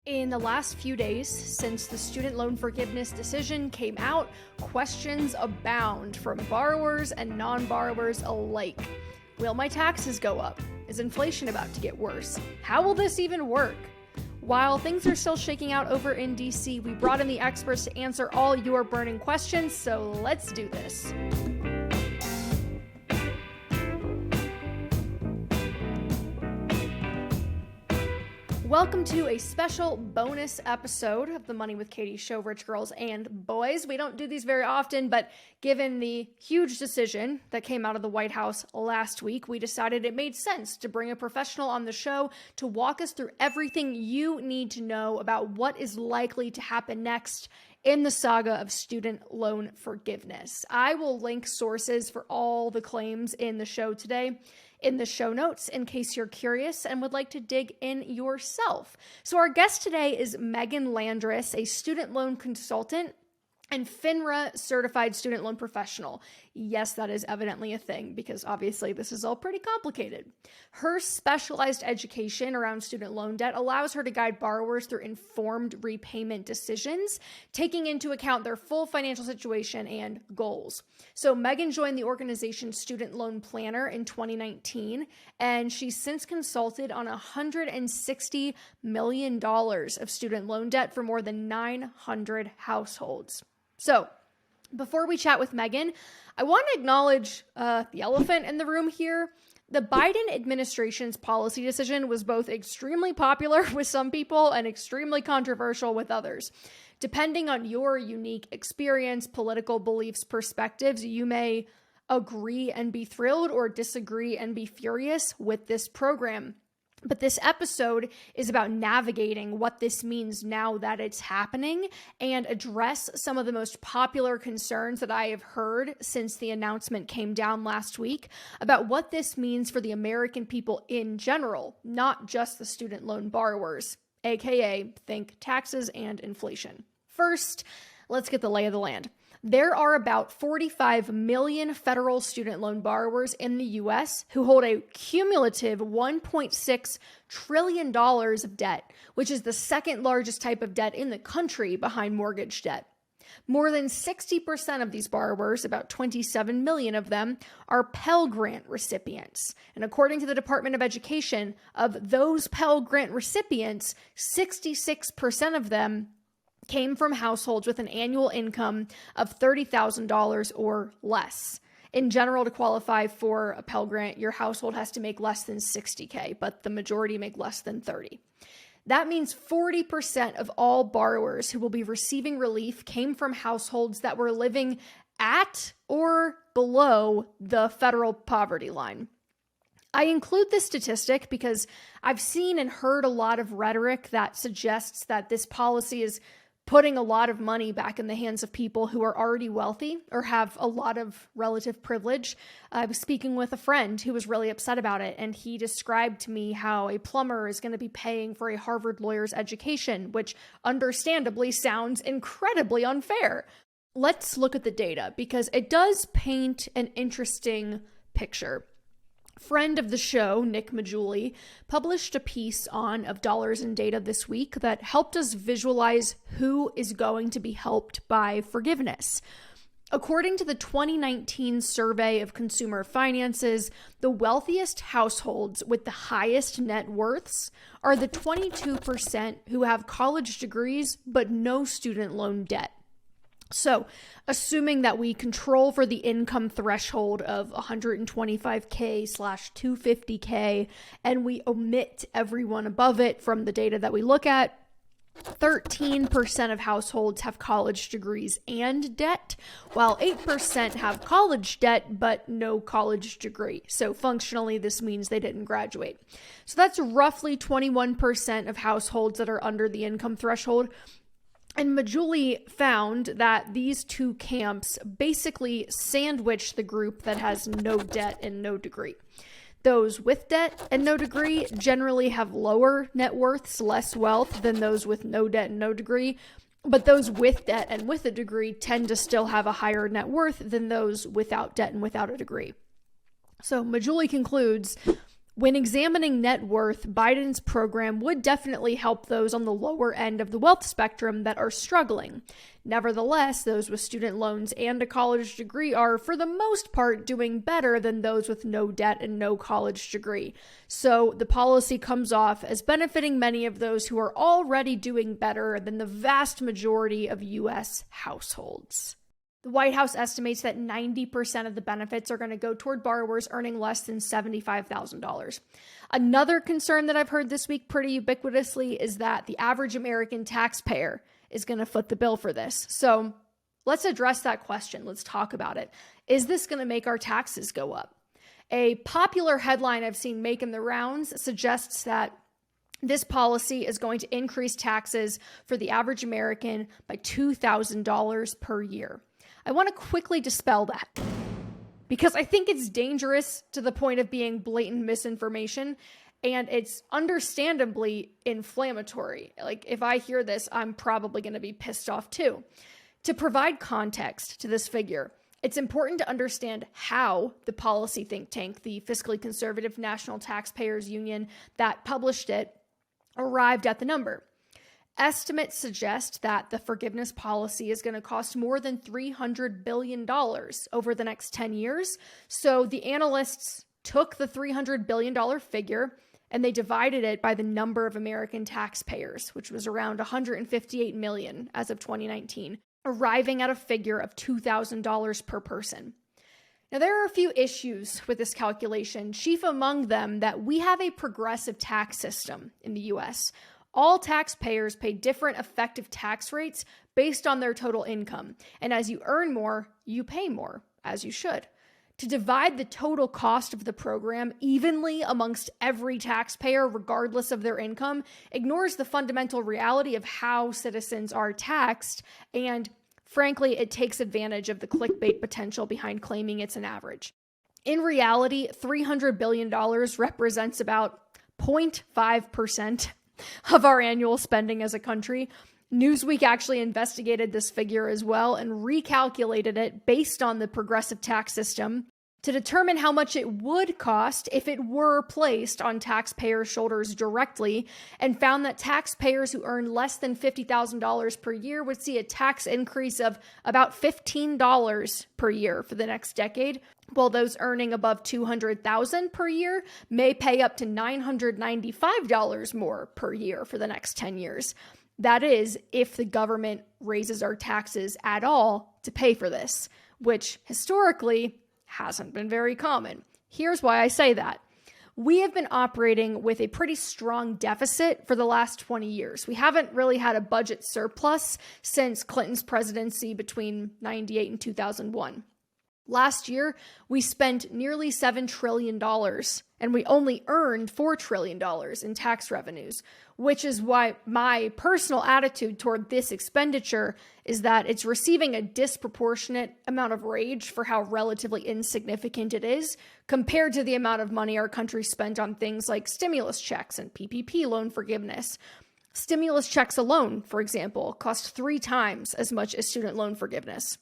In the last few days, since the student loan forgiveness decision came out, questions abound from borrowers and non-borrowers alike. Will my taxes go up? Is inflation about to get worse? How will this even work? While things are still shaking out over in DC, we brought in the experts to answer all your burning questions, so let's do this. Welcome to a special bonus episode of the Money with Katie show, Rich Girls and Boys. We don't do these very often, but given the huge decision that came out of the White House last week, we decided it made sense to bring a professional on the show to walk us through everything you need to know about what is likely to happen next in the saga of student loan forgiveness. I will link sources for all the claims in the show today in the show notes in case you're curious and would like to dig in yourself. So our guest today is Megan Landris, a student loan consultant and FINRA certified student loan professional. Yes, that is evidently a thing because obviously this is all pretty complicated. Her specialized education around student loan debt allows her to guide borrowers through informed repayment decisions, taking into account their full financial situation and goals. So Megan joined the organization Student Loan Planner in 2019, and she's since consulted on $160 million of student loan debt for more than 900 households. So, before we chat with Megan, I want to acknowledge the elephant in the room here. The Biden administration's policy decision was both extremely popular with some people and extremely controversial with others. Depending on your unique experience, political beliefs, perspectives, you may agree and be thrilled or disagree and be furious with this program. But this episode is about navigating what this means now that it's happening and address some of the most popular concerns that I have heard since the announcement came down last week about what this means for the American people in general, not just the student loan borrowers, aka think taxes and inflation. First, let's get the lay of the land. There are about 45 million federal student loan borrowers in the U.S. who hold a cumulative $1.6 trillion of debt, which is the second largest type of debt in the country behind mortgage debt. More than 60% of these borrowers, about 27 million of them, are Pell Grant recipients. And according to the Department of Education, of those Pell Grant recipients, 66% of them came from households with an annual income of $30,000 or less. In general, to qualify for a Pell Grant, your household has to make less than $60K, but the majority make less than $30,000. That means 40% of all borrowers who will be receiving relief came from households that were living at or below the federal poverty line. I include this statistic because I've seen and heard a lot of rhetoric that suggests that this policy is putting a lot of money back in the hands of people who are already wealthy or have a lot of relative privilege. I was speaking with a friend who was really upset about it, and he described to me how a plumber is going to be paying for a Harvard lawyer's education, which understandably sounds incredibly unfair. Let's look at the data because it does paint an interesting picture. Friend of the show, Nick Majuli, published a piece on Of Dollars and Data this week that helped us visualize who is going to be helped by forgiveness. According to the 2019 survey of consumer finances, the wealthiest households with the highest net worths are the 22% who have college degrees but no student loan debt. So, assuming that we control for the income threshold of $125K/$250K and we omit everyone above it from the data that we look at, 13% of households have college degrees and debt, while 8% have college debt but no college degree. So functionally, this means they didn't graduate. So that's roughly 21% of households that are under the income threshold. And Majuli found that these two camps basically sandwich the group that has no debt and no degree. Those with debt and no degree generally have lower net worths, less wealth than those with no debt and no degree. But those with debt and with a degree tend to still have a higher net worth than those without debt and without a degree. So Majuli concludes, When examining net worth, Biden's program would definitely help those on the lower end of the wealth spectrum that are struggling. Nevertheless, those with student loans and a college degree are, for the most part, doing better than those with no debt and no college degree. So the policy comes off as benefiting many of those who are already doing better than the vast majority of U.S. households. The White House estimates that 90% of the benefits are going to go toward borrowers earning less than $75,000. Another concern that I've heard this week pretty ubiquitously is that the average American taxpayer is going to foot the bill for this. So let's address that question. Let's talk about it. Is this going to make our taxes go up? A popular headline I've seen making the rounds suggests that this policy is going to increase taxes for the average American by $2,000 per year. I want to quickly dispel that because I think it's dangerous to the point of being blatant misinformation, and it's understandably inflammatory. Like, if I hear this, I'm probably going to be pissed off too. To provide context to this figure, it's important to understand how the policy think tank, the Fiscally Conservative National Taxpayers Union that published it, arrived at the number. Estimates suggest that the forgiveness policy is going to cost more than $300 billion over the next 10 years. So the analysts took the $300 billion figure and they divided it by the number of American taxpayers, which was around 158 million as of 2019, arriving at a figure of $2,000 per person. Now, there are a few issues with this calculation, chief among them that we have a progressive tax system in the U.S. All taxpayers pay different effective tax rates based on their total income. And as you earn more, you pay more, as you should. To divide the total cost of the program evenly amongst every taxpayer, regardless of their income, ignores the fundamental reality of how citizens are taxed. And frankly, it takes advantage of the clickbait potential behind claiming it's an average. In reality, $300 billion represents about 0.5% of our annual spending as a country. Newsweek actually investigated this figure as well and recalculated it based on the progressive tax system to determine how much it would cost if it were placed on taxpayers' shoulders directly, and found that taxpayers who earn less than $50,000 per year would see a tax increase of about $15 per year for the next decade, while those earning above $200,000 per year may pay up to $995 more per year for the next 10 years. That is, if the government raises our taxes at all to pay for this, which historically hasn't been very common. Here's why I say that. We have been operating with a pretty strong deficit for the last 20 years. We haven't really had a budget surplus since Clinton's presidency between 98 and 2001. Last year, we spent nearly $7 trillion, and we only earned $4 trillion in tax revenues, which is why my personal attitude toward this expenditure is that it's receiving a disproportionate amount of rage for how relatively insignificant it is compared to the amount of money our country spent on things like stimulus checks and PPP loan forgiveness. Stimulus checks alone, for example, cost 3 times as much as student loan forgiveness.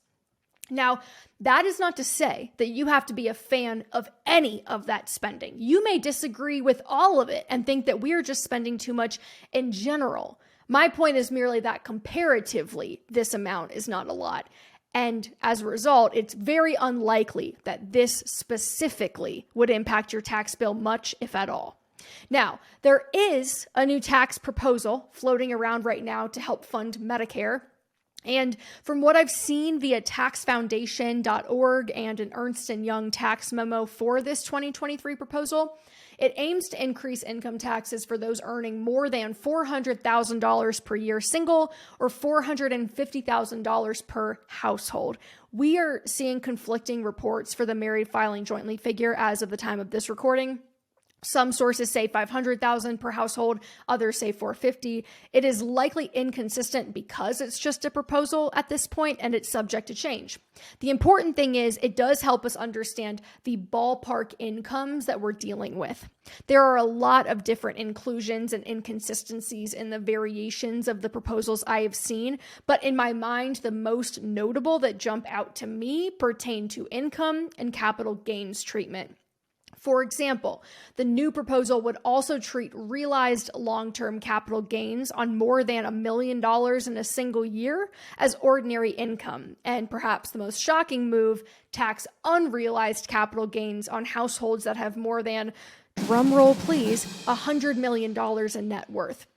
Now, that is not to say that you have to be a fan of any of that spending. You may disagree with all of it and think that we're just spending too much in general. My point is merely that comparatively, this amount is not a lot. And as a result, it's very unlikely that this specifically would impact your tax bill much, if at all. Now, there is a new tax proposal floating around right now to help fund Medicare. And from what I've seen via taxfoundation.org and an Ernst & Young tax memo for this 2023 proposal, it aims to increase income taxes for those earning more than $400,000 per year single or $450,000 per household. We are seeing conflicting reports for the married filing jointly figure as of the time of this recording. Some sources say $500,000 per household, others say $450,000. It is likely inconsistent because it's just a proposal at this point and it's subject to change. The important thing is it does help us understand the ballpark incomes that we're dealing with. There are a lot of different inclusions and inconsistencies in the variations of the proposals I have seen, but in my mind, the most notable that jump out to me pertain to income and capital gains treatment. For example, the new proposal would also treat realized long-term capital gains on more than $1 million in a single year as ordinary income. And perhaps the most shocking move, tax unrealized capital gains on households that have more than, drumroll please, $100 million in net worth.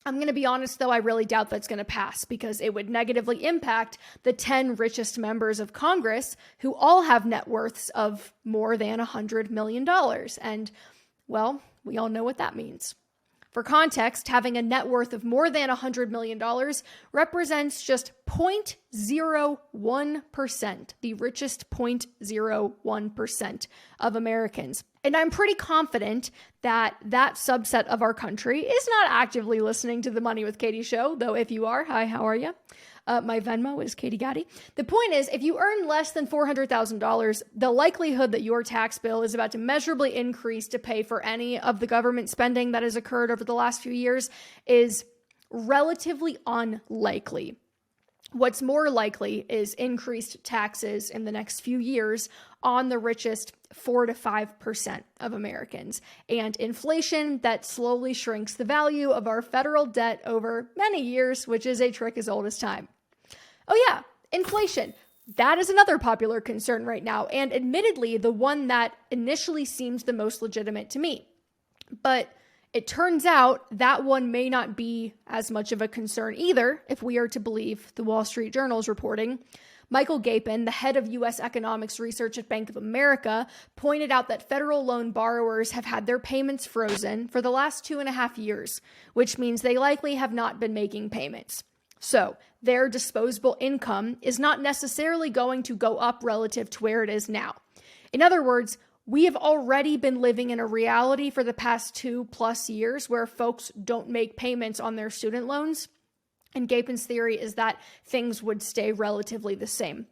I'm going to be honest, though, I really doubt that's going to pass because it would negatively impact the 10 richest members of Congress who all have net worths of more than $100 million. And, well, we all know what that means. For context, having a net worth of more than $100 million represents just 0.01%, the richest 0.01% of Americans. And I'm pretty confident that that subset of our country is not actively listening to the Money with Katie show, though if you are, hi, how are you? My Venmo is Katie Gatti. The point is, if you earn less than $400,000, the likelihood that your tax bill is about to measurably increase to pay for any of the government spending that has occurred over the last few years is relatively unlikely. What's more likely is increased taxes in the next few years on the richest 4 to 5% of Americans, and inflation that slowly shrinks the value of our federal debt over many years, which is a trick as old as time. Oh yeah, inflation. That is another popular concern right now, and admittedly, the one that initially seems the most legitimate to me. But it turns out that one may not be as much of a concern either, if we are to believe the Wall Street Journal's reporting. Michael Gapin, the head of U.S. economics research at Bank of America, pointed out that federal loan borrowers have had their payments frozen for the last 2.5 years, which means they likely have not been making payments. So their disposable income is not necessarily going to go up relative to where it is now. In other words, we have already been living in a reality for the past 2+ years where folks don't make payments on their student loans. And Gapin's theory is that things would stay relatively the same.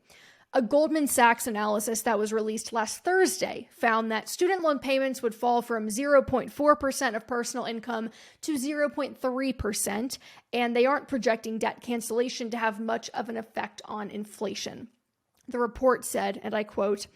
A Goldman Sachs analysis that was released last Thursday found that student loan payments would fall from 0.4% of personal income to 0.3%, and they aren't projecting debt cancellation to have much of an effect on inflation. The report said, and I quote,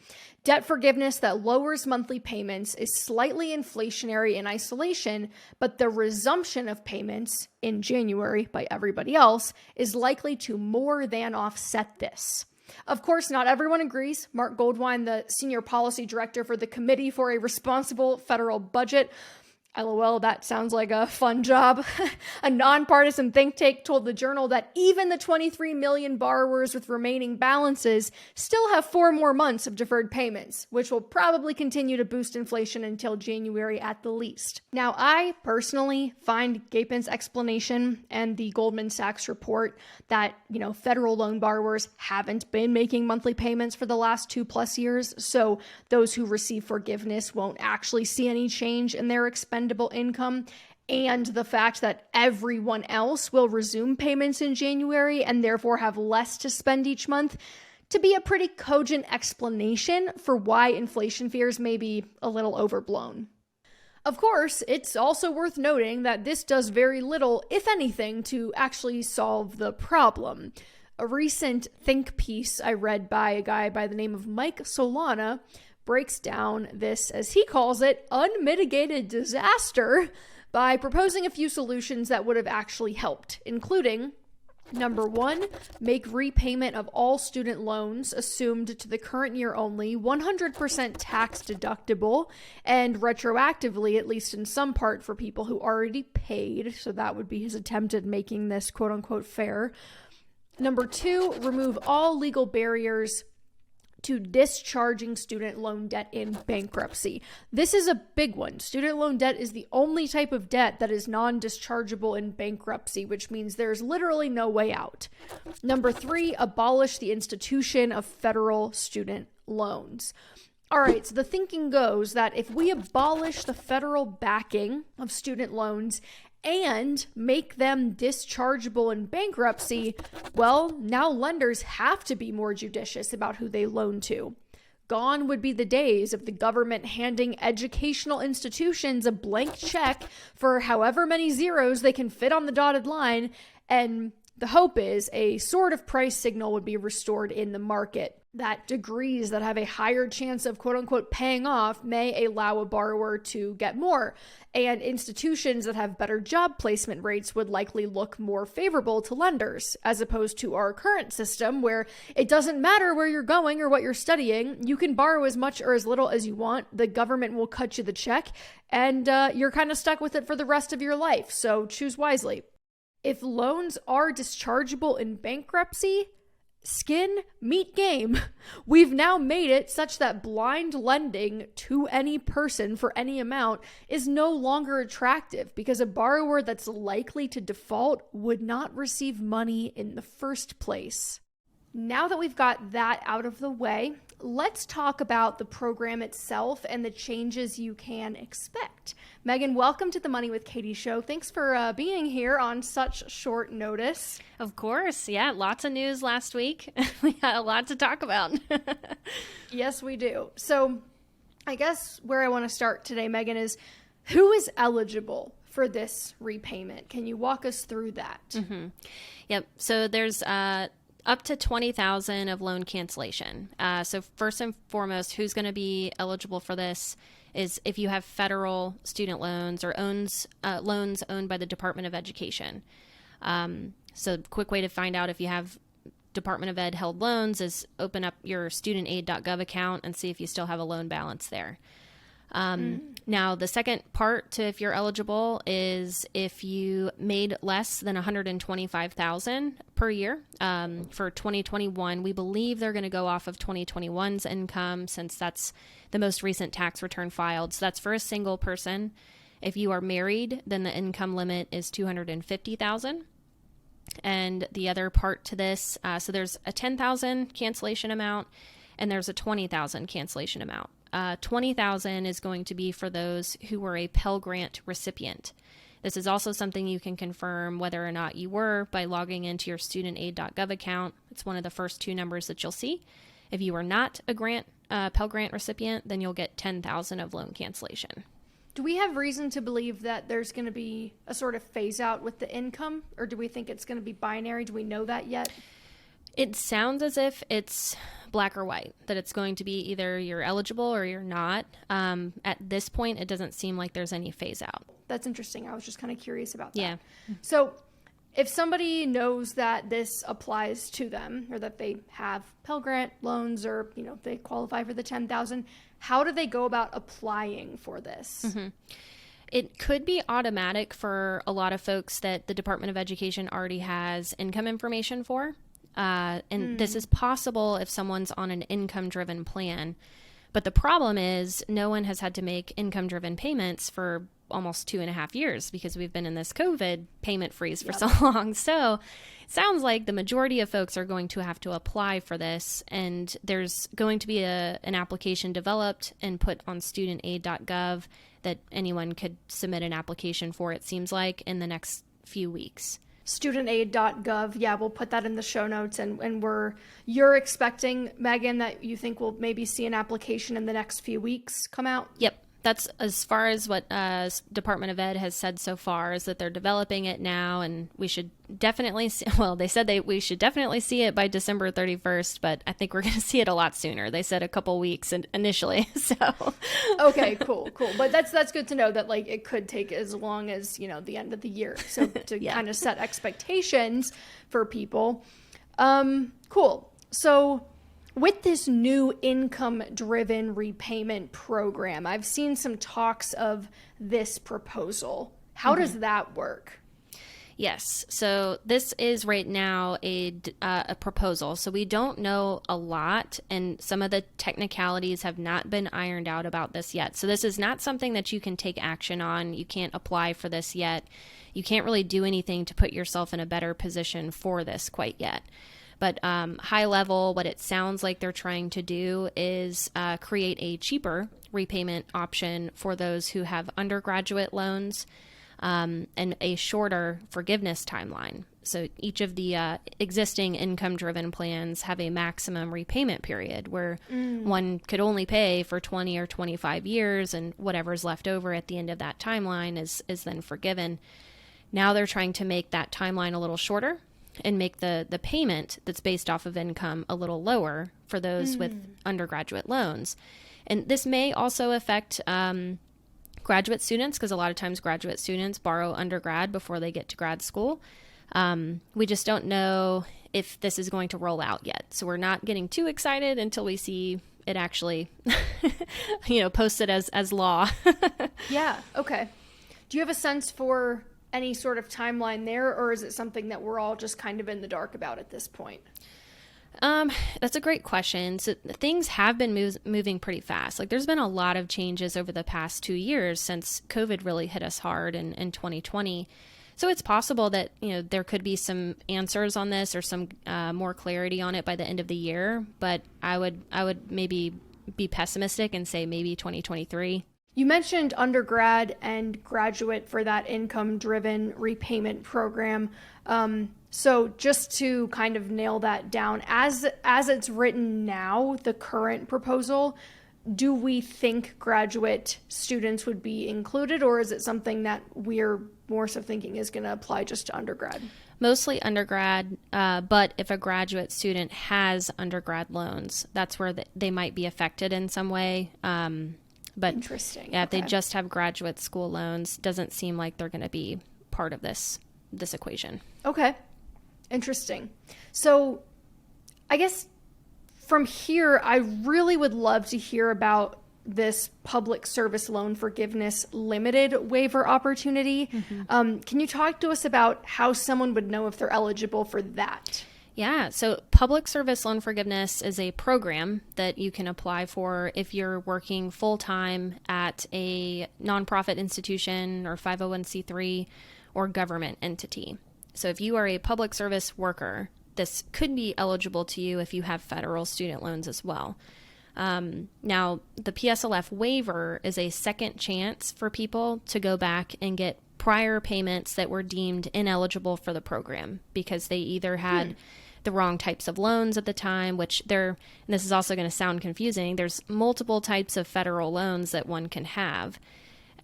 "Debt forgiveness that lowers monthly payments is slightly inflationary in isolation, but the resumption of payments in January by everybody else is likely to more than offset this." Of course, not everyone agrees. Mark Goldwine, the senior policy director for the Committee for a Responsible Federal Budget, LOL, that sounds like a fun job. A nonpartisan think tank told the Journal that even the 23 million borrowers with remaining balances still have 4 more months of deferred payments, which will probably continue to boost inflation until January at the least. Now, I personally find Gapin's explanation and the Goldman Sachs report that, federal loan borrowers haven't been making monthly payments for the last 2+ years, so those who receive forgiveness won't actually see any change in their expenditures income, and the fact that everyone else will resume payments in January and therefore have less to spend each month, to be a pretty cogent explanation for why inflation fears may be a little overblown. Of course, it's also worth noting that this does very little, if anything, to actually solve the problem. A recent think piece I read by a guy by the name of Mike Solana breaks down this, as he calls it, unmitigated disaster by proposing a few solutions that would have actually helped, including, number 1, make repayment of all student loans assumed to the current year only 100% tax deductible and retroactively, at least in some part, for people who already paid. So that would be his attempt at making this quote unquote fair. Number 2, remove all legal barriers to discharging student loan debt in bankruptcy. This is a big one. Student loan debt is the only type of debt that is non-dischargeable in bankruptcy, which means there's literally no way out. Number 3, abolish the institution of federal student loans. All right, so the thinking goes that if we abolish the federal backing of student loans and make them dischargeable in bankruptcy, well, now lenders have to be more judicious about who they loan to. Gone would be the days of the government handing educational institutions a blank check for however many zeros they can fit on the dotted line, and the hope is a sort of price signal would be restored in the market. that degrees that have a higher chance of quote unquote paying off may allow a borrower to get more. And institutions that have better job placement rates would likely look more favorable to lenders, as opposed to our current system where it doesn't matter where you're going or what you're studying. You can borrow as much or as little as you want. The government will cut you the check, and you're kind of stuck with it for the rest of your life. So choose wisely. If loans are dischargeable in bankruptcy, skin, meat game. We've now made it such that blind lending to any person for any amount is no longer attractive because a borrower that's likely to default would not receive money in the first place. Now that we've got that out of the way, let's talk about the program itself and the changes you can expect. Megan, welcome to the Money with Katie show. Thanks for being here on such short notice. Of course. Yeah, lots of news last week. We had a lot to talk about. Yes, we do. So I guess where I want to start today, Megan, is who is eligible for this repayment? Can you walk us through that? Mm-hmm. Yep. So there's up to $20,000 of loan cancellation. So first and foremost, who's going to be eligible for this is if you have federal student loans or loans owned by the Department of Education. So quick way to find out if you have Department of Ed held loans is open up your studentaid.gov account and see if you still have a loan balance there. Now, the second part to if you're eligible is if you made less than $125,000 per year. For 2021, we believe they're going to go off of 2021's income since that's the most recent tax return filed. So that's for a single person. If you are married, then the income limit is $250,000. And the other part to this, so there's a $10,000 cancellation amount and there's a $20,000 cancellation amount. $20,000 is going to be for those who were a Pell Grant recipient. This is also something you can confirm whether or not you were by logging into your studentaid.gov account. It's one of the first two numbers that you'll see. If you are not a Pell Grant recipient, then you'll get $10,000 of loan cancellation. Do we have reason to believe that there's going to be a sort of phase out with the income, or do we think it's going to be binary? Do we know that yet? It sounds as if it's black or white, that it's going to be either you're eligible or you're not. At this point, it doesn't seem like there's any phase out. That's interesting. I was just kind of curious about that. Yeah. So if somebody knows that this applies to them or that they have Pell Grant loans or, they qualify for the $10,000, how do they go about applying for this? Mm-hmm. It could be automatic for a lot of folks that the Department of Education already has income information for. This is possible if someone's on an income-driven plan. But the problem is no one has had to make income-driven payments for almost 2.5 years because we've been in this COVID payment freeze for so long. So it sounds like the majority of folks are going to have to apply for this. And there's going to be an application developed and put on studentaid.gov that anyone could submit an application for, it seems like, in the next few weeks. Studentaid.gov. Yeah, we'll put that in the show notes. And you're expecting, Megan, that you think we'll maybe see an application in the next few weeks come out? Yep. That's as far as what Department of Ed has said so far, is that they're developing it now, and we should definitely see, they said we should definitely see it by December 31st, but I think we're going to see it a lot sooner. They said a couple weeks initially. So okay, cool. But that's good to know that it could take as long as, the end of the year. So to kind of set expectations for people. Cool. So with this new income-driven repayment program, I've seen some talks of this proposal. How does that work? Yes. So this is right now a proposal. So we don't know a lot, and some of the technicalities have not been ironed out about this yet. So this is not something that you can take action on. You can't apply for this yet. You can't really do anything to put yourself in a better position for this quite yet. But high level, what it sounds like they're trying to do is create a cheaper repayment option for those who have undergraduate loans and a shorter forgiveness timeline. So each of the existing income-driven plans have a maximum repayment period where one could only pay for 20 or 25 years, and whatever's left over at the end of that timeline is then forgiven. Now they're trying to make that timeline a little shorter. and make the payment that's based off of income a little lower for those with undergraduate loans. And this may also affect graduate students, because a lot of times graduate students borrow undergrad before they get to grad school. We just don't know if this is going to roll out yet. So we're not getting too excited until we see it actually, posted as law. Yeah. Okay. Do you have a sense for any sort of timeline there, or is it something that we're all just kind of in the dark about at this point? That's a great question. So things have been moving pretty fast. Like there's been a lot of changes over the past 2 years since COVID really hit us hard in 2020. So it's possible that, there could be some answers on this or some more clarity on it by the end of the year. But I would maybe be pessimistic and say maybe 2023. You mentioned undergrad and graduate for that income-driven repayment program. So just to kind of nail that down, as it's written now, the current proposal, do we think graduate students would be included, or is it something that we're more so thinking is going to apply just to undergrad? Mostly undergrad, but if a graduate student has undergrad loans, that's where they might be affected in some way. But interesting. Yeah, if they just have graduate school loans, doesn't seem like they're going to be part of this equation. Okay. Interesting. So I guess from here, I really would love to hear about this public service loan forgiveness limited waiver opportunity. Can you talk to us about how someone would know if they're eligible for that? Yeah, so public service loan forgiveness is a program that you can apply for if you're working full-time at a nonprofit institution or 501c3 or government entity. So if you are a public service worker, this could be eligible to you if you have federal student loans as well. Now, the PSLF waiver is a second chance for people to go back and get prior payments that were deemed ineligible for the program because they either had the wrong types of loans at the time, which and this is also going to sound confusing, there's multiple types of federal loans that one can have.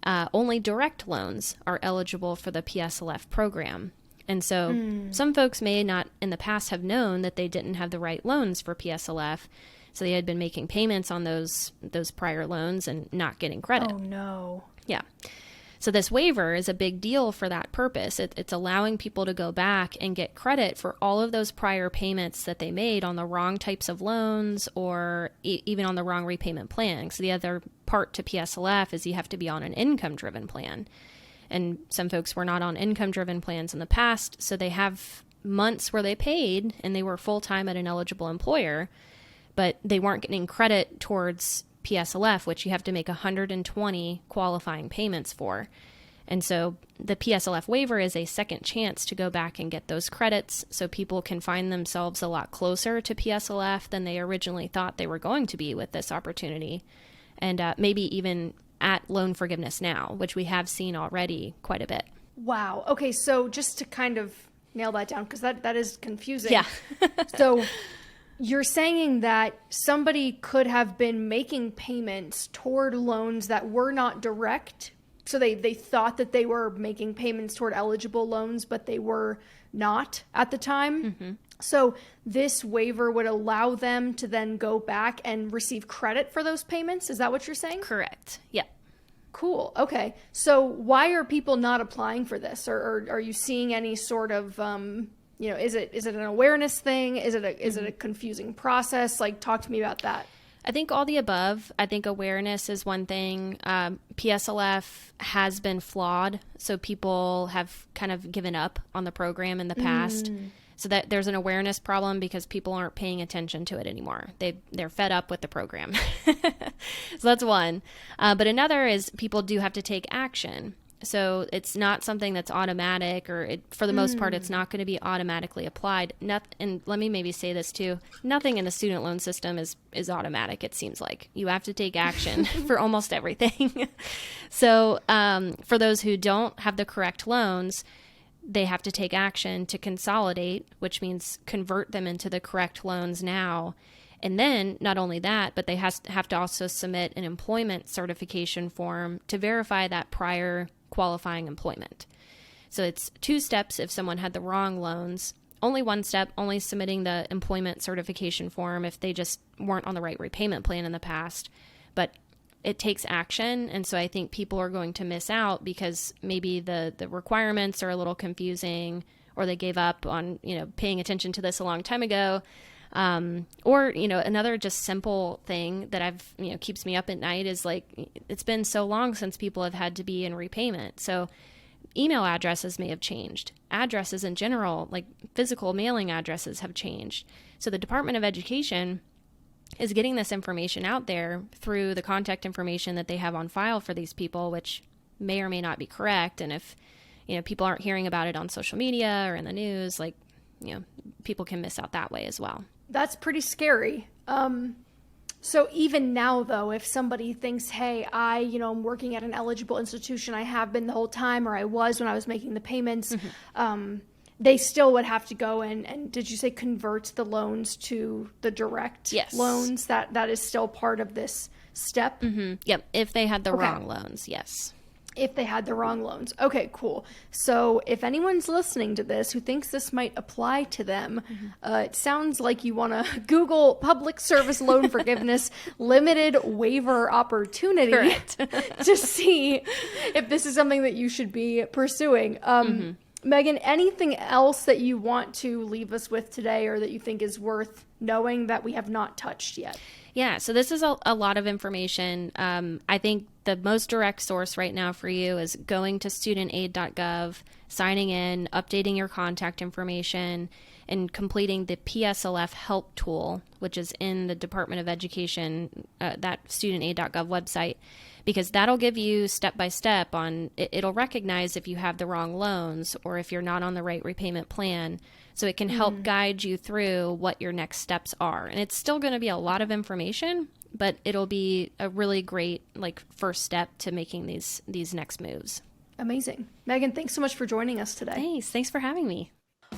Only direct loans are eligible for the PSLF program. And so some folks may not in the past have known that they didn't have the right loans for PSLF. So they had been making payments on those prior loans and not getting credit. Oh, no. Yeah. So this waiver is a big deal for that purpose. It's allowing people to go back and get credit for all of those prior payments that they made on the wrong types of loans or even on the wrong repayment plan. So the other part to PSLF is you have to be on an income-driven plan. And some folks were not on income-driven plans in the past, so they have months where they paid and they were full-time at an eligible employer, but they weren't getting credit towards PSLF, which you have to make 120 qualifying payments for. And so the PSLF waiver is a second chance to go back and get those credits so people can find themselves a lot closer to PSLF than they originally thought they were going to be with this opportunity. And maybe even at loan forgiveness now, which we have seen already quite a bit. Wow. Okay, so just to kind of nail that down, because that is confusing. Yeah. So you're saying that somebody could have been making payments toward loans that were not direct. So they thought that they were making payments toward eligible loans, but they were not at the time. Mm-hmm. So this waiver would allow them to then go back and receive credit for those payments. Is that what you're saying? Correct. Yeah. Cool. Okay. So why are people not applying for this? Or are you seeing any sort of, is it an awareness thing? Is it a confusing process? Like, talk to me about that. I think all the above. I think awareness is one thing. PSLF has been flawed, so people have kind of given up on the program in the past. So that there's an awareness problem because people aren't paying attention to it anymore. They're fed up with the program. So that's one. But another is people do have to take action. So it's not something that's automatic, or for the most part, it's not going to be automatically applied. And let me maybe say this too. Nothing in the student loan system is automatic, it seems like. You have to take action for almost everything. So for those who don't have the correct loans, they have to take action to consolidate, which means convert them into the correct loans now. And then not only that, but they have to also submit an employment certification form to verify that prior qualifying employment. So it's 2 steps if someone had the wrong loans. only one step, only submitting the employment certification form if they just weren't on the right repayment plan in the past. But it takes action. And so I think people are going to miss out because maybe the requirements are a little confusing, or they gave up on, paying attention to this a long time ago. Or, another just simple thing that keeps me up at night is like, it's been so long since people have had to be in repayment. So email addresses may have changed. Addresses in general, like physical mailing addresses, have changed. So the Department of Education is getting this information out there through the contact information that they have on file for these people, which may or may not be correct. And if, people aren't hearing about it on social media or in the news, people can miss out that way as well. That's pretty scary. So even now, though, if somebody thinks, hey, I'm working at an eligible institution, I have been the whole time, or I was when I was making the payments, they still would have to go and did you say convert the loans to the direct loans? That is still part of this step? Mm-hmm. Yep. If they had the wrong loans, yes. If they had the wrong loans. Okay, cool. So if anyone's listening to this who thinks this might apply to them, it sounds like you want to Google public service loan forgiveness limited waiver opportunity to see if this is something that you should be pursuing. Megan, anything else that you want to leave us with today or that you think is worth knowing that we have not touched yet? Yeah, so this is a lot of information. I think the most direct source right now for you is going to studentaid.gov, signing in, updating your contact information, and completing the PSLF help tool, which is in the Department of Education, that studentaid.gov website, because that'll give you step-by-step on, it'll recognize if you have the wrong loans or if you're not on the right repayment plan. So it can help guide you through what your next steps are. And it's still going to be a lot of information, but it'll be a really great first step to making these next moves. Amazing. Megan, thanks so much for joining us today. Thanks for having me.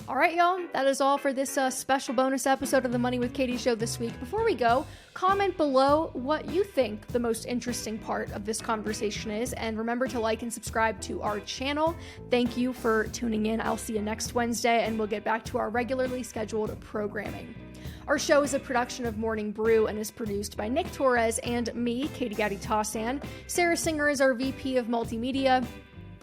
All right, y'all, that is all for this special bonus episode of the Money with Katie show this week. Before we go, comment below what you think the most interesting part of this conversation is, and remember to like and subscribe to our channel. Thank you for tuning in. I'll see you next Wednesday, and we'll get back to our regularly scheduled programming. Our show is a production of Morning Brew and is produced by Nick Torres and me, Katie Gatti-Tassan. Sarah Singer is our VP of Multimedia.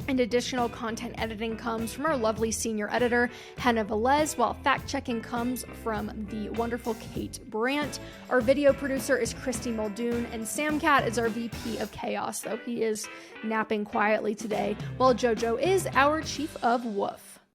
And additional content editing comes from our lovely senior editor, Hannah Velez, while fact-checking comes from the wonderful Kate Brandt. Our video producer is Christy Muldoon, and Sam Cat is our VP of Chaos, though he is napping quietly today, while JoJo is our Chief of Woof.